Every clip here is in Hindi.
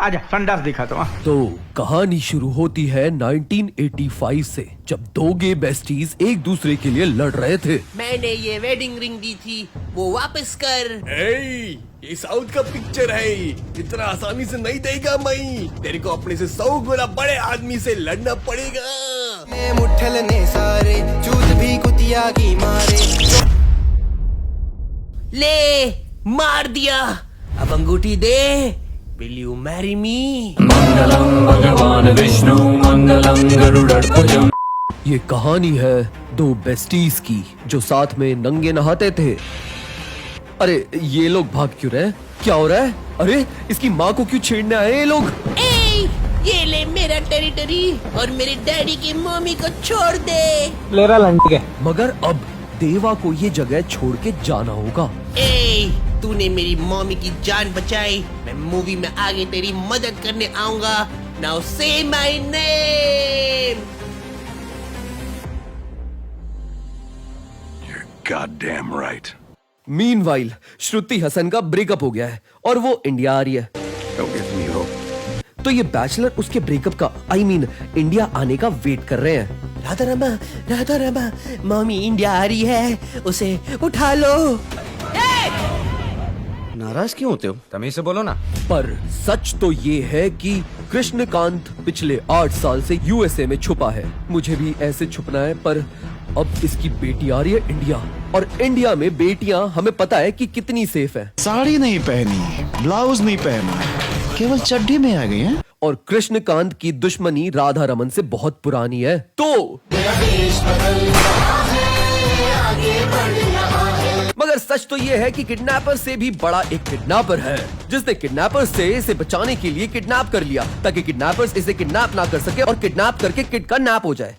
आजा संडास दिखा तो कहानी शुरू होती है 1985 से, जब दो गे बेस्टीज एक दूसरे के लिए लड़ रहे थे। मैंने ये वेडिंग रिंग दी थी, वो वापस कर। ये साउथ का पिक्चर है, इतना आसानी से नहीं देगा मैं। तेरे को अपने से 100 गुना बड़े आदमी से लड़ना पड़ेगा। मुठल ने सारे चूत भी कुतिया की मारे। ले मार दिया, अब अंगूठी दे। Will you marry me? मंगलम भगवान विष्णु मंगलम गरुड़ध्वजम। ये कहानी है दो बेस्टीज की जो साथ में नंगे नहाते थे। अरे ये लोग भाग क्यों रहे? क्या हो रहा है? अरे इसकी माँ को क्यों छेड़ने आए ये लोग? ये ले मेरा टेरिटरी और मेरे डैडी की मम्मी को छोड़ दे। ले रहा लंड के। मगर अब देवा को ये जगह छोड़ के जाना होगा। तूने मेरी मम्मी की जान बचाई, मैं मूवी में आगे तेरी मदद करने आऊंगा। Now say my name. You're goddamn right. Meanwhile Shruti Haasan का ब्रेकअप हो गया है और वो इंडिया आ रही है। Don't give me hope. तो ये बैचलर उसके ब्रेकअप का इंडिया आने का वेट कर रहे हैं। राधा रमा, मम्मी इंडिया आ रही है, उसे उठा लो। नाराज क्यों होते हो? तमीज से बोलो ना। पर सच तो ये है कि कृष्णकांत पिछले 8 साल से यूएसए में छुपा है। मुझे भी ऐसे छुपना है, पर अब इसकी बेटी आ रही है इंडिया, और इंडिया में बेटियां हमें पता है कि कितनी सेफ है। साड़ी नहीं पहनी, ब्लाउज नहीं पहना, केवल चड्डी में आ गई हैं। और कृष्णकांत की दुश्मनी राधा रमन से बहुत पुरानी है। तो मगर सच तो ये है कि किडनैपर से भी बड़ा एक किडनैपर है, जिसने किडनैपर से इसे बचाने के लिए किडनैप कर लिया, ताकि किडनैपर्स इसे किडनैप ना कर सके और किडनैप करके किड का नैप हो जाए।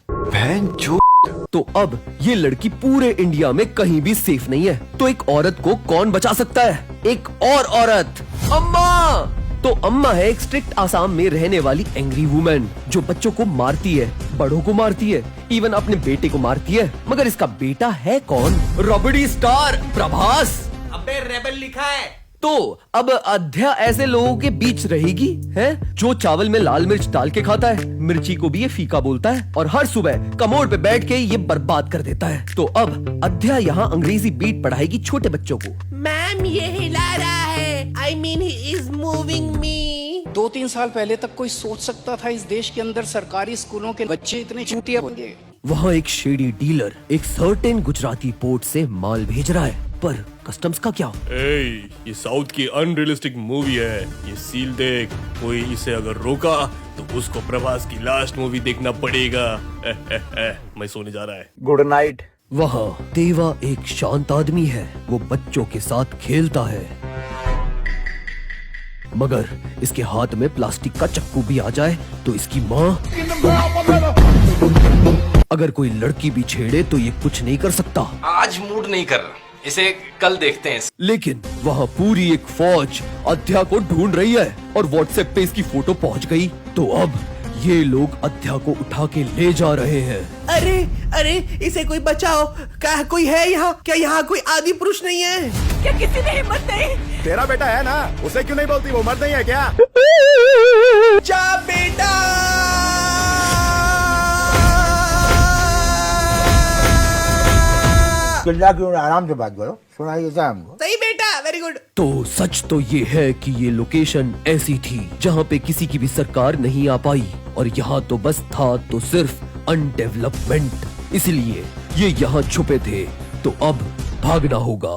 तो अब ये लड़की पूरे इंडिया में कहीं भी सेफ नहीं है। तो एक औरत को कौन बचा सकता है? एक और औरत, अम्मा। तो अम्मा है एक स्ट्रिक्ट आसाम में रहने वाली एंग्री वुमेन, जो बच्चों को मारती है, बड़ों को मारती है, इवन अपने बेटे को मारती है। मगर इसका बेटा है कौन? रबड़ी स्टार प्रभास। अबे रेबल लिखा है। तो अब अध्या ऐसे लोगों के बीच रहेगी है, जो चावल में लाल मिर्च डाल के खाता है, मिर्ची को भी ये फीका बोलता है, और हर सुबह कमोड पे बैठ के ये बर्बाद कर देता है। तो अब अध्या यहाँ अंग्रेजी बीट पढ़ाएगी छोटे बच्चों को। मैम ये हिला रहा है, I mean he is moving me। 2-3 साल पहले तक कोई सोच सकता था इस देश के अंदर सरकारी स्कूलों के बच्चे इतने चूतिया होंगे। वहाँ एक शेडी डीलर एक सर्टेन गुजराती पोर्ट से माल भेज रहा है, पर कस्टम्स का क्या? ये साउथ की अनरियलिस्टिक मूवी है, ये सील देख। कोई इसे अगर रोका तो उसको प्रभास की लास्ट मूवी देखना पड़ेगा। मैं सोने जा रहा है। Good night. वहाँ देवा एक शांत आदमी है, वो बच्चों के साथ खेलता है। मगर इसके हाथ में प्लास्टिक का चक्कू भी आ जाए तो इसकी माँ, अगर कोई लड़की भी छेड़े तो ये कुछ नहीं कर सकता। आज मूड नहीं कर रहा, इसे कल देखते हैं। लेकिन वहाँ पूरी एक फौज अध्या को ढूंढ रही है और व्हाट्सएप पे इसकी फोटो पहुँच गई। तो अब ये लोग अध्या को उठा के ले जा रहे हैं। अरे इसे कोई बचाओ। क्या कोई है यहाँ? क्या यहाँ कोई आदि पुरुष नहीं है? क्या किसी ने हिम्मत नहीं? तेरा बेटा है ना, उसे क्यों नहीं बोलती? वो मर्द नहीं है क्या? जा बेटा। क्यों आराम से बात करो, सुनाइए हमको। सही बेटा, वेरी गुड। तो सच तो ये है कि ये लोकेशन ऐसी थी जहाँ पे किसी की भी सरकार नहीं आ पाई, और यहाँ तो बस था तो सिर्फ अनडेवलपमेंट, इसलिए ये यहाँ छुपे थे। तो अब भागना होगा।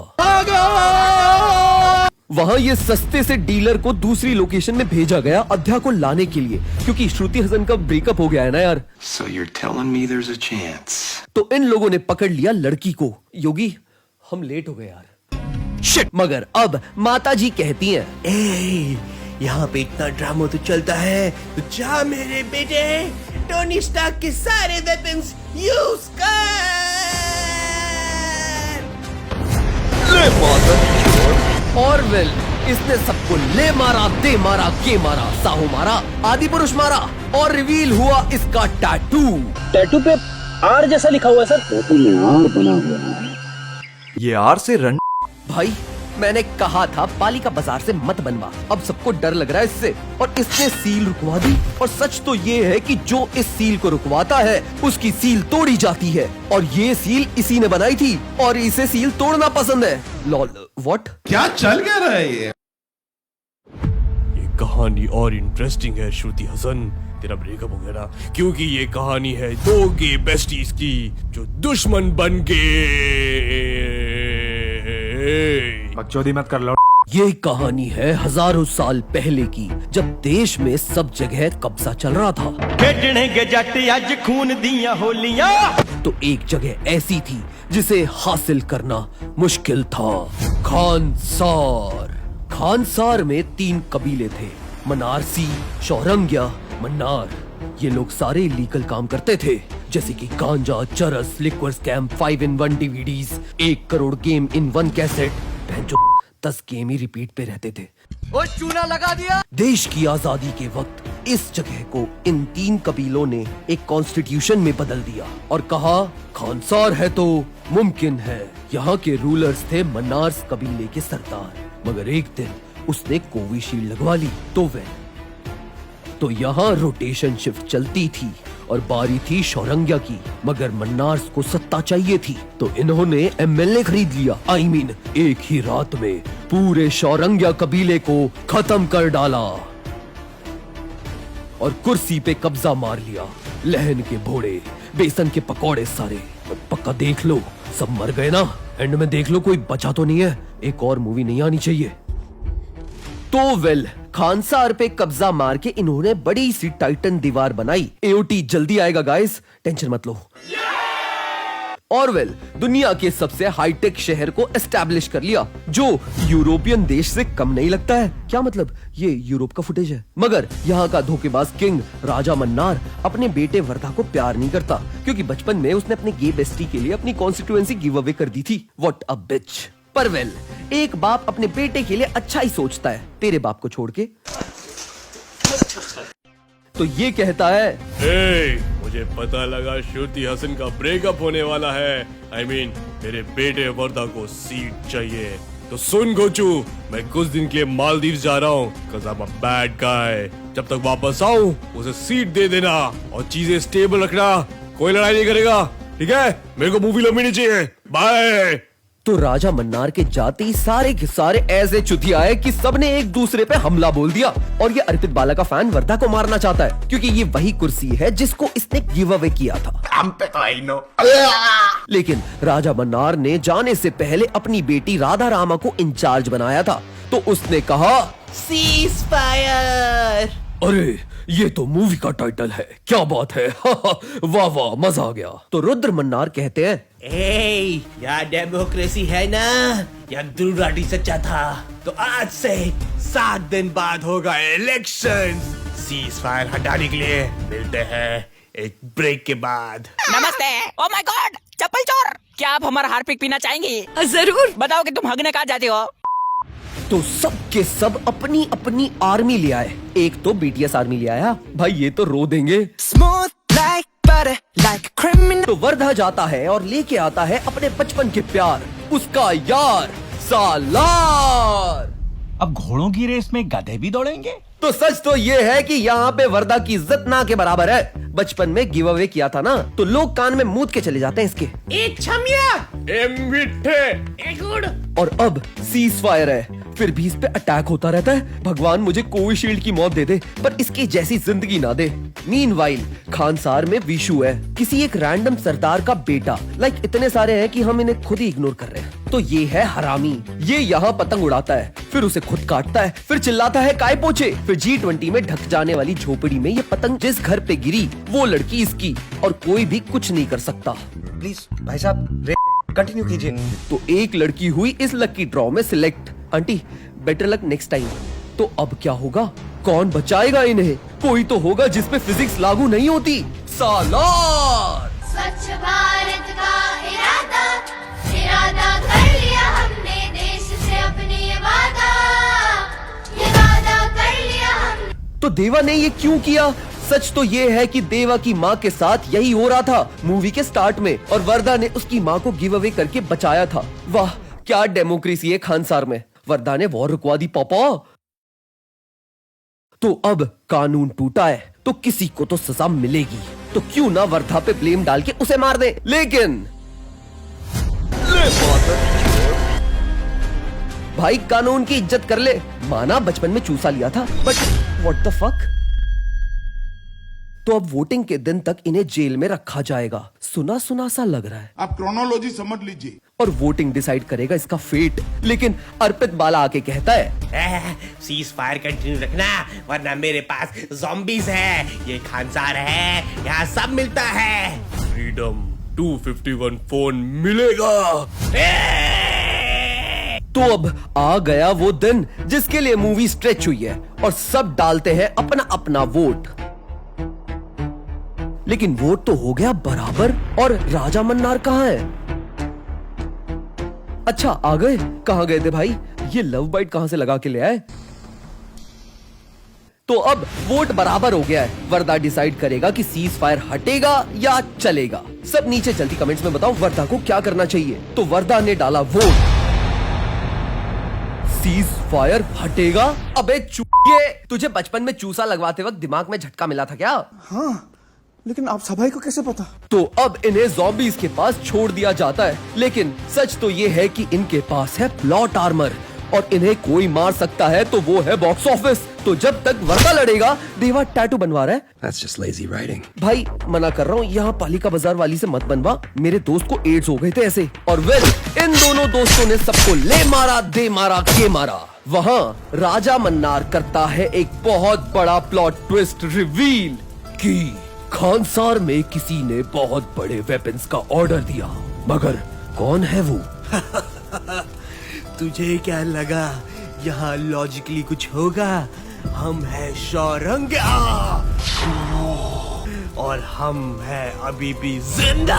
वहाँ ये सस्ते से डीलर को दूसरी लोकेशन में भेजा गया अध्या को लाने के लिए, क्योंकि श्रुति हसन का ब्रेकअप हो गया है ना यार। So you're telling me there's a chance? तो इन लोगों ने पकड़ लिया लड़की को। योगी हम लेट हो गए यार। शिट। मगर अब माता जी कहती हैं, यहाँ पे इतना ड्रामा तो चलता है, तो जा मेरे बेटे, टोनी स्टार्क के सारे वेपन्स यूज कर। ऑरवेल, इसने सबको ले मारा, दे मारा, के मारा, साहू मारा, आदि पुरुष मारा, और रिवील हुआ इसका टैटू पे आर जैसा लिखा हुआ है सर। टैटू में आर बना हुआ है। ये आर से रन। भाई मैंने कहा था पालिका बाजार से मत बनवा, अब सबको डर लग रहा है इससे, और इसने सील रुकवा दी। और सच तो ये है कि जो इस सील को रुकवाता है उसकी सील तोड़ी जाती है, और ये सील इसी ने बनाई थी और इसे सील तोड़ना पसंद है। Lol what? क्या चल क्या रहा है ये? कहानी और इंटरेस्टिंग है श्रुति हसन, तेरा ब्रेकअप हो गया ना, क्योंकि ये कहानी है दो गे बेस्टीज की जो दुश्मन बन गए। बकचोदी मत कर लो। ये कहानी है हजारों साल पहले की, जब देश में सब जगह कब्जा चल रहा था। खेडने के जट अज खून दिया होलियां। तो एक जगह ऐसी थी जिसे हासिल करना मुश्किल था, खानसार। खानसार में 3 कबीले थे, मनारसी, शौरंग्या, मन्नार। ये लोग सारे इलीगल काम करते थे, जैसे कि गांजा, चरस, liquor scam, 5-in-1 DVDs, 1 crore game in 1 cassette. 10 game he repeat पे रहते थे। वो चूना लगा दिया। देश की आजादी के वक्त इस जगह को इन 3 कबीलों ने एक कॉन्स्टिट्यूशन में बदल दिया और कहा खानसार है तो मुमकिन है। यहाँ के रूलर्स थे मन्नार्स कबीले के सरदार, मगर एक दिन उसने कोविशील्ड लगवा ली तो यहाँ रोटेशन शिफ्ट चलती थी और बारी थी शौरंग्या की, मगर मन्नार्स को सत्ता चाहिए थी तो इन्होंने MLA खरीद लिया। I mean, एक ही रात में पूरे शौरंग्या कबीले को खत्म कर डाला और कुर्सी पे कब्जा मार लिया। लहन के भोड़े, बेसन के पकौड़े सारे। पक्का देख लो, सब मर गए ना, एंड में देख लो कोई बचा तो नहीं है। एक और मूवी नहीं आनी चाहिए। तो वेल, खानसार पे कब्जा मार के इन्होंने बड़ी सी टाइटन दीवार बनाई। AOT जल्दी आएगा गाइस, टेंशन मत लो। और वेल, दुनिया के सबसे हाईटेक शहर को एस्टैब्लिश कर लिया, जो यूरोपियन देश से कम नहीं लगता है। क्या मतलब? ये यूरोप का फुटेज है। मगर यहाँ का धोखेबाज किंग राजा मन्नार अपने बेटे वर्धा को प्यार नहीं करता, क्योंकि बचपन में उसने अपने गे बेस्टी के लिए अपनी कॉन्स्टिट्यूएंसी गिव अवे कर दी थी। व्हाट अ बिच। पर वेल, एक बाप अपने बेटे के लिए अच्छा ही सोचता है, तेरे बाप को छोड़ के। तो ये कहता है, मुझे पता लगा श्रुति हसन का ब्रेकअप होने वाला है। I mean, मेरे बेटे वर्धा को सीट चाहिए। तो सुन गोचू, मैं कुछ दिन के लिए मालदीव जा रहा हूँ, cause I'm a bad guy। जब तक वापस आऊँ उसे सीट दे देना और चीजें स्टेबल रखना, कोई लड़ाई नहीं करेगा, ठीक है? मेरे को मूवी लंबी नहीं चाहिए। बाय। तो राजा मन्नार के जाते ही सारे के सारे ऐसे चुतिया आए कि सबने एक दूसरे पे हमला बोल दिया। और ये अर्पित बाला का फैन वर्धा को मारना चाहता है, क्योंकि ये वही कुर्सी है जिसको इसने गिव अवे किया था। हम पे तो आई नो। लेकिन राजा मन्नार ने जाने से पहले अपनी बेटी राधा रामा को इंचार्ज बनाया था, तो उसने कहा सीज फायर। अरे ये तो मूवी का टाइटल है, क्या बात है। वाह वाह, मजा आ गया। तो रुद्र मन्नार कहते हैं, यार डेमोक्रेसी है ना, यार दुर्गाड़ी सच्चा था। तो आज से 7 दिन बाद होगा इलेक्शन। सीज फायर हटाने के लिए मिलते हैं एक ब्रेक के बाद। नमस्ते। ओ माय गॉड, चप्पल चोर, क्या आप हमारा हार्पिक पीना चाहेंगे? जरूर। बताओ कि तुम हगने कहाँ जाते हो? तो सब के सब अपनी अपनी आर्मी ले आए। एक तो BTS आर्मी ले आया, भाई ये तो रो देंगे। Smooth like butter, like criminal. तो वर्धा जाता है और लेके आता है अपने बचपन के प्यार, उसका यार सालार। अब घोड़ों की रेस में गधे भी दौड़ेंगे? तो सच तो ये है कि यहाँ पे वर्धा की इज्जत ना के बराबर है। बचपन में गिव अवे किया था ना, तो लोग कान में मूत के चले जाते हैं इसके। एक छमिया, एक मिठे, एक गुड़। और अब सीज फायर है, फिर भी इस पे अटैक होता रहता है। भगवान मुझे कोविशील्ड की मौत दे दे, पर इसकी जैसी जिंदगी ना दे। मीनवाइल, खानसार में विशु है, किसी एक रैंडम सरदार का बेटा। लाइक इतने सारे हैं कि हम इन्हें खुद ही इग्नोर कर रहे हैं। तो ये है हरामी, ये यहाँ पतंग उड़ाता है, फिर उसे खुद काटता है, फिर चिल्लाता है काय पोछे। फिर G20 में ढक जाने वाली झोपड़ी में ये पतंग जिस घर पे गिरी वो लड़की इसकी, और कोई भी कुछ नहीं कर सकता। प्लीज भाई साहब कंटिन्यू कीजिए। तो एक लड़की हुई इस लकी ड्रॉ में select. Aunty better luck next time. तो अब क्या होगा? कौन बचाएगा इन्हें? कोई तो होगा जिसपे फिजिक्स लागू नहीं होती। सालार। स्वच्छ भारत का इरादा कर लिया हमने, देश से अपने ये वादा कर लिया हमने। तो देवा ने ये क्यों किया? सच तो ये है कि देवा की माँ के साथ यही हो रहा था मूवी के स्टार्ट में, और वर्धा ने उसकी माँ को गिव अवे करके बचाया था। वाह, क्या डेमोक्रेसी है खानसार में? वर्धा ने वॉर रुकवा दी पापा। तो अब कानून टूटा है तो किसी को तो सजा मिलेगी, तो क्यों ना वर्धा पे ब्लेम डाल के उसे मार दे। लेकिन भाई कानून की इज्जत कर ले। माना बचपन में चूसा लिया था, बट व्हाट द फक। तो अब वोटिंग के दिन तक इन्हें जेल में रखा जाएगा। सुना सुना सा लग रहा है। आप क्रोनोलॉजी समझ लीजिए। और वोटिंग डिसाइड करेगा इसका फेट। लेकिन अर्पित बाला आके कहता है सीज फायर कंटिन्यू रखना, वरना मेरे पास ज़ॉम्बीज़ है। ये खानसार है, यहाँ सब मिलता है। फ्रीडम 251 फोन मिलेगा। तो अब आ गया वो दिन जिसके लिए मूवी स्ट्रेच हुई है और सब डालते हैं अपना अपना वोट। लेकिन वोट तो हो गया बराबर, और राजा मन्नार कहाँ है? अच्छा आ गए। कहाँ गए थे भाई? ये लव बाइट कहाँ से लगा के ले आए? तो अब वोट बराबर हो गया है। वर्धा डिसाइड करेगा कि सीज फायर हटेगा या चलेगा। सब नीचे जल्दी कमेंट्स में बताओ वर्धा को क्या करना चाहिए। तो वर्धा ने डाला वोट, सीज फायर हटेगा। अबे चूतिए, तुझे बचपन में चूसा लगवाते वक्त दिमाग में झटका मिला था क्या? हाँ, लेकिन आप सभाई को कैसे पता? तो अब इन्हें ज़ॉम्बीज़ के पास छोड़ दिया जाता है। लेकिन सच तो ये है कि इनके पास है प्लॉट आर्मर, और इन्हें कोई मार सकता है तो वो है बॉक्स ऑफिस। तो जब तक वर्धा लड़ेगा, देवा टैटू बनवा रहा है। That's just lazy writing. भाई मना कर रहा हूँ, यहाँ पालिका बाजार वाली से मत बनवा। मेरे दोस्त को एड्स हो गए थे ऐसे। और वेल, इन दोनों दोस्तों ने सबको ले मारा, दे मारा, के मारा। वहाँ राजा मन्नार करता है एक बहुत बड़ा प्लॉट ट्विस्ट रिवील कि खानसार में किसी ने बहुत बड़े वेपन्स का ऑर्डर दिया, मगर कौन है वो? तुझे क्या लगा यहाँ लॉजिकली कुछ होगा? हम है शौरंगा, और हम है अभी भी जिंदा।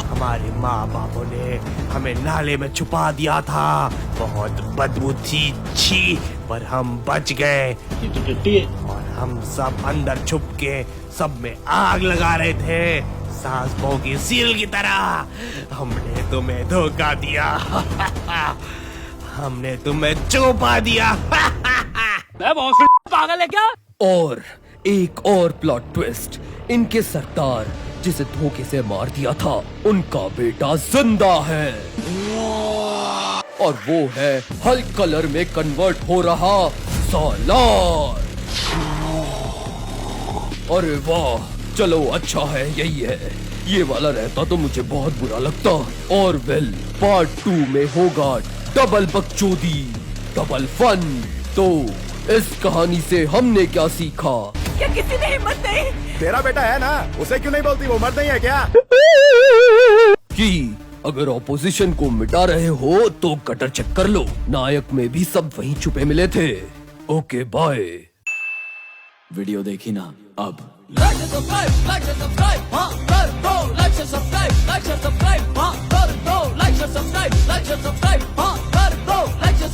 हमारे माँ बापों ने हमें नाले में छुपा दिया था। बहुत बदबू थी, छी, पर हम बच गए। और हम सब अंदर छुप के सब में आग लगा रहे थे, सास बहू की सील की तरह। हमने तुम्हें धोखा दिया। हमने तुम्हें चौपा दिया। पागल है क्या? और एक और प्लॉट ट्विस्ट, इनके सरदार जिसे धोखे से मार दिया था, उनका बेटा जिंदा है, और वो है हल्क कलर में कन्वर्ट हो रहा सालार। अरे वाह, चलो अच्छा है यही है। ये वाला रहता तो मुझे बहुत बुरा लगता। और वेल, पार्ट 2 में होगा डबल बकचोदी, डबल फन। तो इस कहानी से हमने क्या सीखा? क्या किसी ने हिम्मत नहीं? तेरा बेटा है ना, उसे क्यों नहीं बोलती? वो मर्द नहीं है क्या? कि अगर ऑपोजिशन को मिटा रहे हो तो कटर चेक कर लो। नायक में भी सब वहीं छुपे मिले थे। Okay bye. वीडियो देखी ना अब? Like and subscribe, like and subscribe, हाँ कर दो, like and subscribe, like and subscribe, हाँ कर दो, like and subscribe, like and subscribe, हाँ कर दो, like and